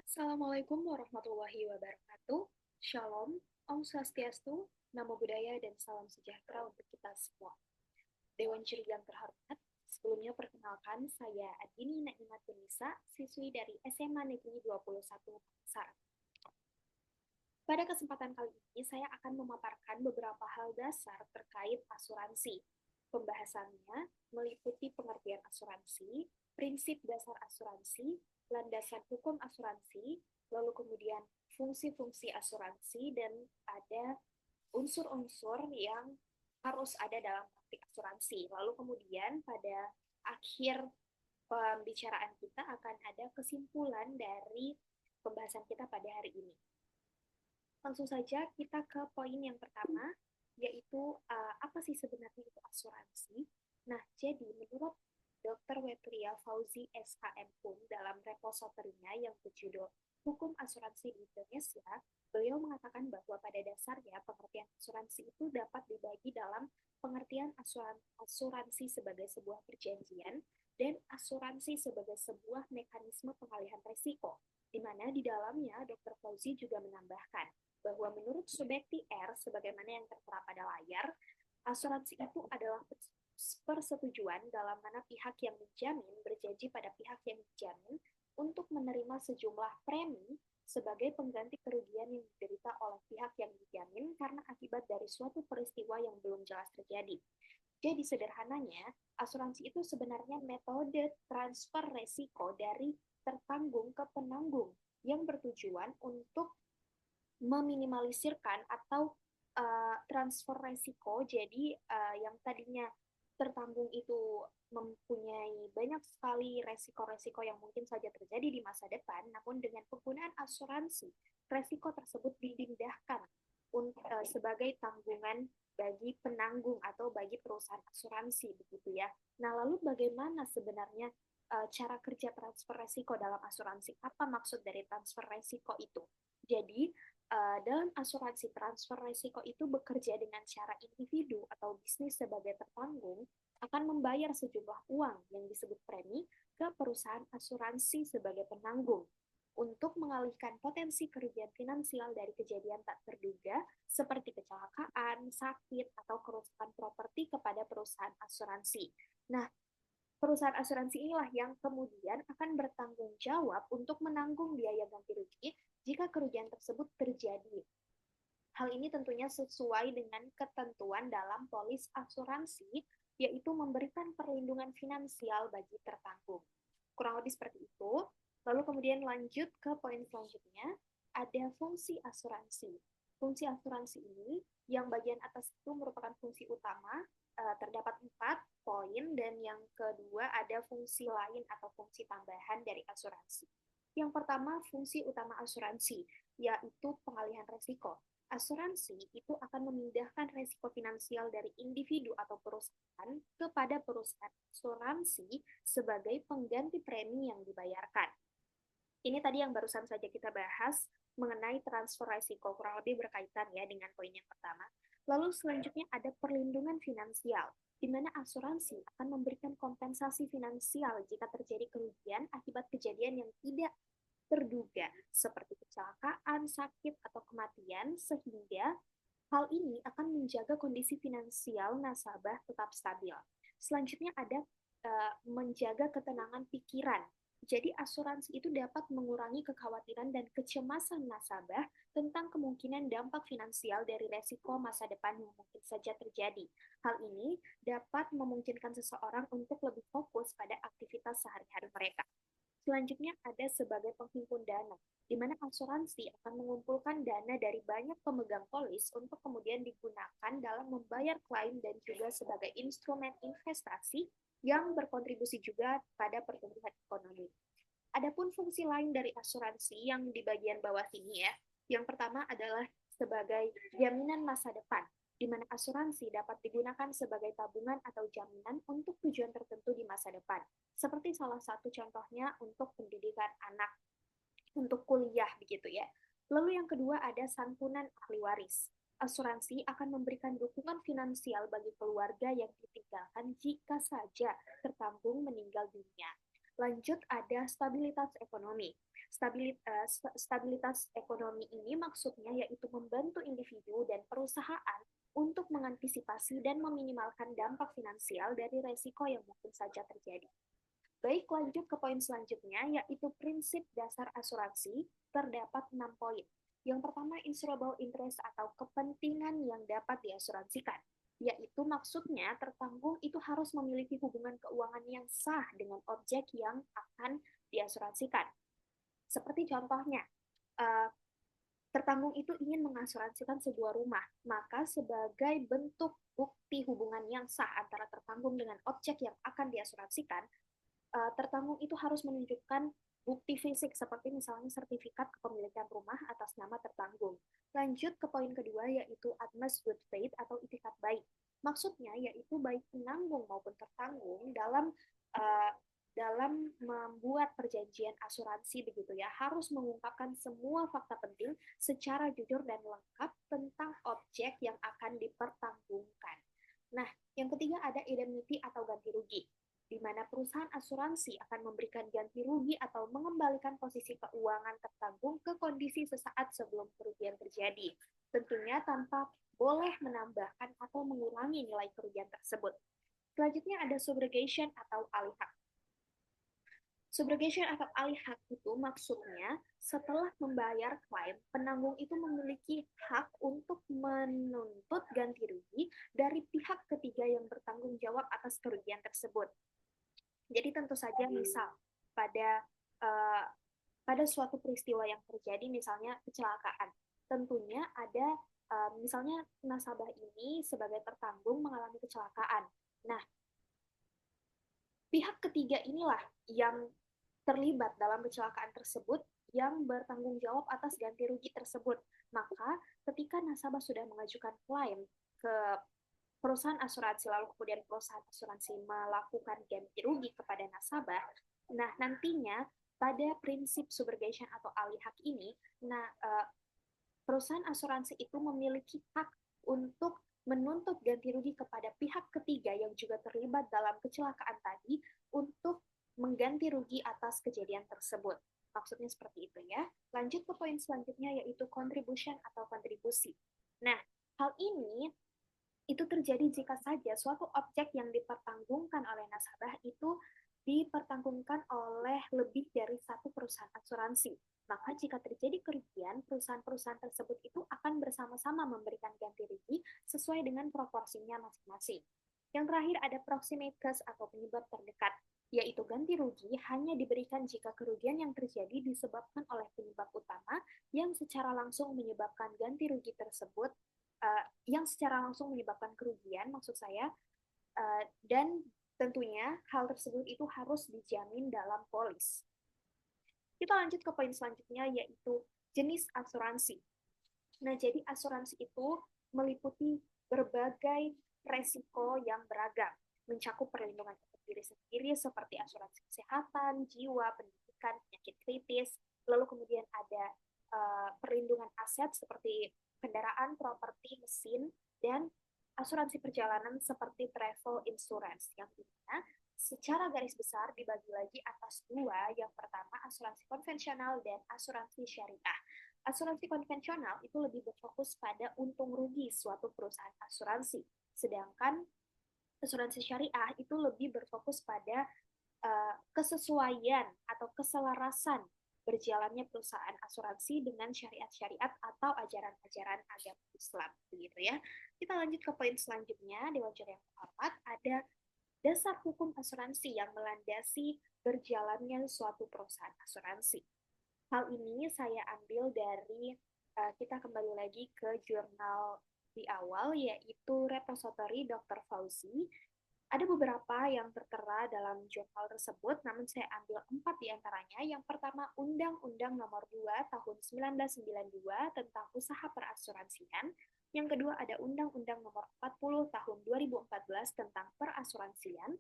Assalamualaikum warahmatullahi wabarakatuh. Shalom, Om Swastiastu, Namo Buddhaya, dan salam sejahtera untuk kita semua. Dewan Juri yang terhormat, sebelumnya perkenalkan saya Adini Na'imat Nisa, siswi dari SMA Negeri 21 Makassar. Pada kesempatan kali ini, saya akan memaparkan beberapa hal dasar terkait asuransi. Pembahasannya meliputi pengertian asuransi, prinsip dasar asuransi, landasan hukum asuransi, lalu kemudian fungsi-fungsi asuransi, dan ada unsur-unsur yang harus ada dalam praktik asuransi. Lalu kemudian pada akhir pembicaraan kita akan ada kesimpulan dari pembahasan kita pada hari ini. Langsung saja kita ke poin yang pertama, yaitu apa sih sebenarnya itu asuransi. Nah, jadi menurut Dr. Wetria Fauzi SHM dalam repositorinya yang berjudul Hukum Asuransi di Indonesia, beliau mengatakan bahwa pada dasarnya pengertian asuransi itu dapat dibagi dalam pengertian asuransi sebagai sebuah perjanjian dan asuransi sebagai sebuah mekanisme pengalihan risiko, di mana di dalamnya Dr. Fauzi juga menambahkan bahwa menurut subjekti R, sebagaimana yang tertera pada layar, asuransi itu adalah persetujuan dalam mana pihak yang menjamin berjanji pada pihak yang dijamin untuk menerima sejumlah premi sebagai pengganti kerugian yang diderita oleh pihak yang dijamin karena akibat dari suatu peristiwa yang belum jelas terjadi. Jadi sederhananya, asuransi itu sebenarnya metode transfer resiko dari tertanggung ke penanggung yang bertujuan untuk meminimalisirkan atau transfer resiko. Jadi yang tadinya tertanggung itu mempunyai banyak sekali resiko-resiko yang mungkin saja terjadi di masa depan, namun dengan penggunaan asuransi, resiko tersebut dipindahkan sebagai tanggungan bagi penanggung atau bagi perusahaan asuransi, begitu ya. Nah, lalu bagaimana sebenarnya cara kerja transfer resiko dalam asuransi? Apa maksud dari transfer resiko itu? Jadi, dalam asuransi transfer risiko itu bekerja dengan cara individu atau bisnis sebagai tertanggung akan membayar sejumlah uang yang disebut premi ke perusahaan asuransi sebagai penanggung untuk mengalihkan potensi kerugian finansial dari kejadian tak terduga seperti kecelakaan, sakit, atau kerusakan properti kepada perusahaan asuransi. Nah, perusahaan asuransi inilah yang kemudian akan bertanggung jawab untuk menanggung biaya ganti rugi jika kerugian tersebut terjadi. Hal ini tentunya sesuai dengan ketentuan dalam polis asuransi, yaitu memberikan perlindungan finansial bagi tertanggung. Kurang lebih seperti itu. Lalu kemudian lanjut ke poin selanjutnya, ada fungsi asuransi. Fungsi asuransi ini, yang bagian atas itu merupakan fungsi utama, terdapat 4 poin, dan yang kedua ada fungsi lain atau fungsi tambahan dari asuransi. Yang pertama, fungsi utama asuransi, yaitu pengalihan resiko. Asuransi itu akan memindahkan resiko finansial dari individu atau perusahaan kepada perusahaan asuransi sebagai pengganti premi yang dibayarkan. Ini tadi yang barusan saja kita bahas mengenai transfer risiko, kurang lebih berkaitan ya dengan poin yang pertama. Lalu selanjutnya ada perlindungan finansial, di mana asuransi akan memberikan kompensasi finansial jika terjadi kerugian akibat kejadian yang tidak terduga, seperti kecelakaan, sakit, atau kematian, sehingga hal ini akan menjaga kondisi finansial nasabah tetap stabil. Selanjutnya ada menjaga ketenangan pikiran. Jadi asuransi itu dapat mengurangi kekhawatiran dan kecemasan nasabah tentang kemungkinan dampak finansial dari resiko masa depan yang mungkin saja terjadi. Hal ini dapat memungkinkan seseorang untuk lebih fokus pada aktivitas sehari-hari mereka. Selanjutnya ada sebagai penghimpun dana, di mana asuransi akan mengumpulkan dana dari banyak pemegang polis untuk kemudian digunakan dalam membayar klaim dan juga sebagai instrumen investasi yang berkontribusi juga pada pertumbuhan ekonomi. Adapun fungsi lain dari asuransi yang di bagian bawah ini ya, yang pertama adalah sebagai jaminan masa depan, di mana asuransi dapat digunakan sebagai tabungan atau jaminan untuk tujuan tertentu di masa depan. Seperti salah satu contohnya untuk pendidikan anak, untuk kuliah begitu ya. Lalu yang kedua ada santunan ahli waris. Asuransi akan memberikan dukungan finansial bagi keluarga yang ditinggalkan jika saja tertanggung meninggal dunia. Lanjut ada stabilitas ekonomi. Stabilitas ekonomi ini maksudnya yaitu membantu individu dan perusahaan untuk mengantisipasi dan meminimalkan dampak finansial dari resiko yang mungkin saja terjadi. Baik, lanjut ke poin selanjutnya, yaitu prinsip dasar asuransi. Terdapat 6 poin. Yang pertama, insurable interest atau kepentingan yang dapat diasuransikan, yaitu maksudnya tertanggung itu harus memiliki hubungan keuangan yang sah dengan objek yang akan diasuransikan. Seperti contohnya, tertanggung itu ingin mengasuransikan sebuah rumah, maka sebagai bentuk bukti hubungan yang sah antara tertanggung dengan objek yang akan diasuransikan, tertanggung itu harus menunjukkan bukti fisik seperti misalnya sertifikat kepemilikan rumah atas nama tertanggung. Lanjut ke poin kedua yaitu utmost good faith atau itikat baik. Maksudnya yaitu baik penanggung maupun tertanggung dalam membuat perjanjian asuransi begitu ya, harus mengungkapkan semua fakta penting secara jujur dan lengkap tentang objek yang akan dipertanggungkan. Nah, yang ketiga ada indemnity atau ganti rugi, di mana perusahaan asuransi akan memberikan ganti rugi atau mengembalikan posisi keuangan tertanggung ke kondisi sesaat sebelum kerugian terjadi. Tentunya tanpa boleh menambahkan atau mengurangi nilai kerugian tersebut. Selanjutnya ada subrogation atau alih hak. Subrogation atau alih hak itu maksudnya setelah membayar klaim, penanggung itu memiliki hak untuk menuntut ganti rugi dari pihak ketiga yang bertanggung jawab atas kerugian tersebut. Jadi tentu saja misal uh, pada suatu peristiwa yang terjadi, misalnya kecelakaan, tentunya ada misalnya nasabah ini sebagai tertanggung mengalami kecelakaan. Nah, pihak ketiga inilah yang terlibat dalam kecelakaan tersebut yang bertanggung jawab atas ganti rugi tersebut. Maka ketika nasabah sudah mengajukan klaim ke perusahaan asuransi, lalu kemudian perusahaan asuransi melakukan ganti rugi kepada nasabah, nah nantinya pada prinsip subrogation atau alih hak ini, perusahaan asuransi itu memiliki hak untuk menuntut ganti rugi kepada pihak ketiga yang juga terlibat dalam kecelakaan tadi untuk mengganti rugi atas kejadian tersebut. Maksudnya seperti itu ya. Lanjut ke poin selanjutnya yaitu contribution atau kontribusi. Nah, hal ini itu terjadi jika saja suatu objek yang dipertanggungkan oleh nasabah itu dipertanggungkan oleh lebih dari satu perusahaan asuransi. Maka jika terjadi kerugian, perusahaan-perusahaan tersebut itu akan bersama-sama memberikan ganti rugi sesuai dengan proporsinya masing-masing. Yang terakhir ada proximate cause atau penyebab terdekat, yaitu ganti rugi hanya diberikan jika kerugian yang terjadi disebabkan oleh penyebab utama yang secara langsung menyebabkan ganti rugi tersebut, yang secara langsung menyebabkan kerugian, maksud saya, dan tentunya hal tersebut itu harus dijamin dalam polis. Kita lanjut ke poin selanjutnya yaitu jenis asuransi. Nah, jadi asuransi itu meliputi berbagai resiko yang beragam, mencakup perlindungan untuk diri sendiri seperti asuransi kesehatan, jiwa, pendidikan, penyakit kritis, lalu kemudian ada perlindungan aset seperti kendaraan, properti, mesin, dan asuransi perjalanan seperti travel insurance, yang dimana secara garis besar dibagi lagi atas dua. Yang pertama asuransi konvensional dan asuransi syariah. Asuransi konvensional itu lebih berfokus pada untung rugi suatu perusahaan asuransi, sedangkan asuransi syariah itu lebih berfokus pada kesesuaian atau keselarasan berjalannya perusahaan asuransi dengan syariat-syariat atau ajaran-ajaran agama Islam, begitu ya. Kita lanjut ke poin selanjutnya, Dewan Juri yang terhormat, ada dasar hukum asuransi yang melandasi berjalannya suatu perusahaan asuransi. Hal ini saya ambil dari kita kembali lagi ke jurnal di awal, yaitu Repository Dr. Fauzi. Ada beberapa yang tertera dalam jurnal tersebut, namun saya ambil 4 diantaranya. Yang pertama, Undang-Undang Nomor 2 Tahun 1992 tentang Usaha Perasuransian. Yang kedua, ada Undang-Undang Nomor 40 Tahun 2014 tentang Perasuransian.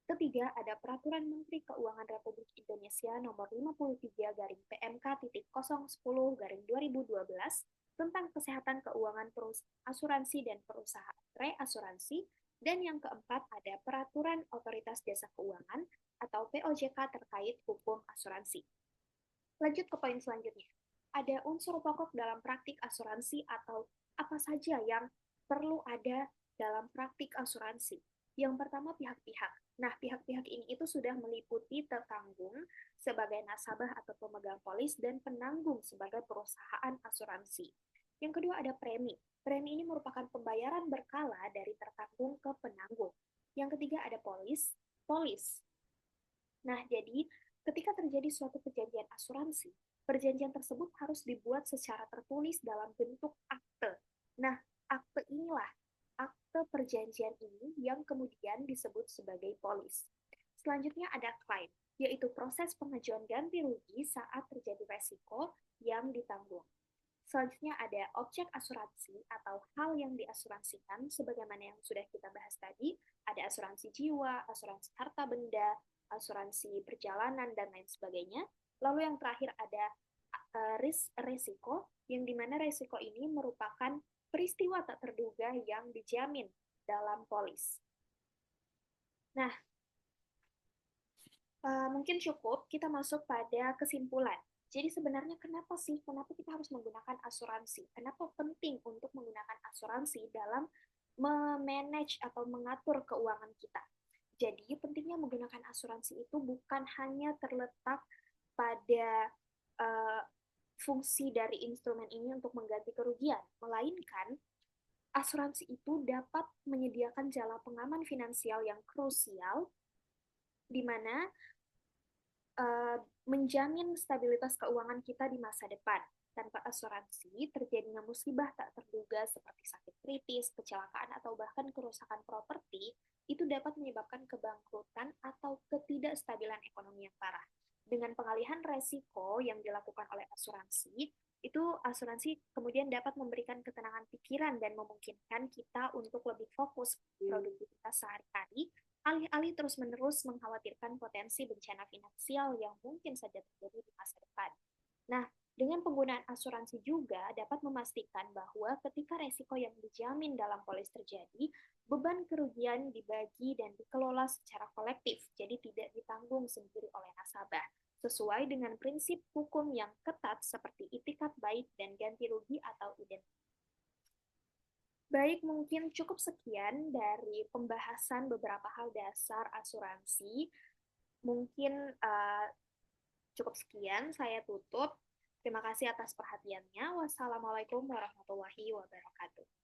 Ketiga, ada Peraturan Menteri Keuangan Republik Indonesia Nomor 53/PMK.010/2012 tentang Kesehatan Keuangan Asuransi dan Perusahaan Reasuransi. Dan yang keempat ada Peraturan Otoritas Jasa Keuangan atau POJK terkait hukum asuransi. Lanjut ke poin selanjutnya. Ada unsur pokok dalam praktik asuransi atau apa saja yang perlu ada dalam praktik asuransi. Yang pertama, pihak-pihak. Nah, pihak-pihak ini itu sudah meliputi tertanggung sebagai nasabah atau pemegang polis dan penanggung sebagai perusahaan asuransi. Yang kedua ada premi. Premi ini merupakan pembayaran berkala dari tertanggung ke penanggung. Yang ketiga ada polis. Polis. Nah, jadi ketika terjadi suatu perjanjian asuransi, perjanjian tersebut harus dibuat secara tertulis dalam bentuk akte. Nah, akte inilah, akte perjanjian ini yang kemudian disebut sebagai polis. Selanjutnya ada claim, yaitu proses pengajuan ganti rugi saat terjadi resiko yang ditanggung. Selanjutnya ada objek asuransi atau hal yang diasuransikan sebagaimana yang sudah kita bahas tadi, ada asuransi jiwa, asuransi harta benda, asuransi perjalanan dan lain sebagainya. Lalu yang terakhir ada resiko, yang dimana resiko ini merupakan peristiwa tak terduga yang dijamin dalam polis. Nah, mungkin cukup kita masuk pada kesimpulan. Jadi sebenarnya kenapa kita harus menggunakan asuransi? Kenapa penting untuk menggunakan asuransi dalam memanage atau mengatur keuangan kita? Jadi pentingnya menggunakan asuransi itu bukan hanya terletak pada uh, fungsi dari instrumen ini untuk mengganti kerugian, melainkan asuransi itu dapat menyediakan jala pengaman finansial yang krusial, di mana menjamin stabilitas keuangan kita di masa depan. Tanpa asuransi, terjadinya musibah tak terduga seperti sakit kritis, kecelakaan, atau bahkan kerusakan properti, itu dapat menyebabkan kebangkrutan atau ketidakstabilan ekonomi yang parah. Dengan pengalihan resiko yang dilakukan oleh asuransi, itu asuransi kemudian dapat memberikan ketenangan pikiran dan memungkinkan kita untuk lebih fokus produktivitas sehari-hari alih-alih terus-menerus mengkhawatirkan potensi bencana finansial yang mungkin saja terjadi di masa depan. Nah, dengan penggunaan asuransi juga dapat memastikan bahwa ketika resiko yang dijamin dalam polis terjadi, beban kerugian dibagi dan dikelola secara kolektif, jadi tidak ditanggung sendiri oleh nasabah, sesuai dengan prinsip hukum yang ketat seperti itikat baik dan ganti rugi atau identitas. Baik, mungkin cukup sekian dari pembahasan beberapa hal dasar asuransi. Mungkin cukup sekian, saya tutup. Terima kasih atas perhatiannya. Wassalamualaikum warahmatullahi wabarakatuh.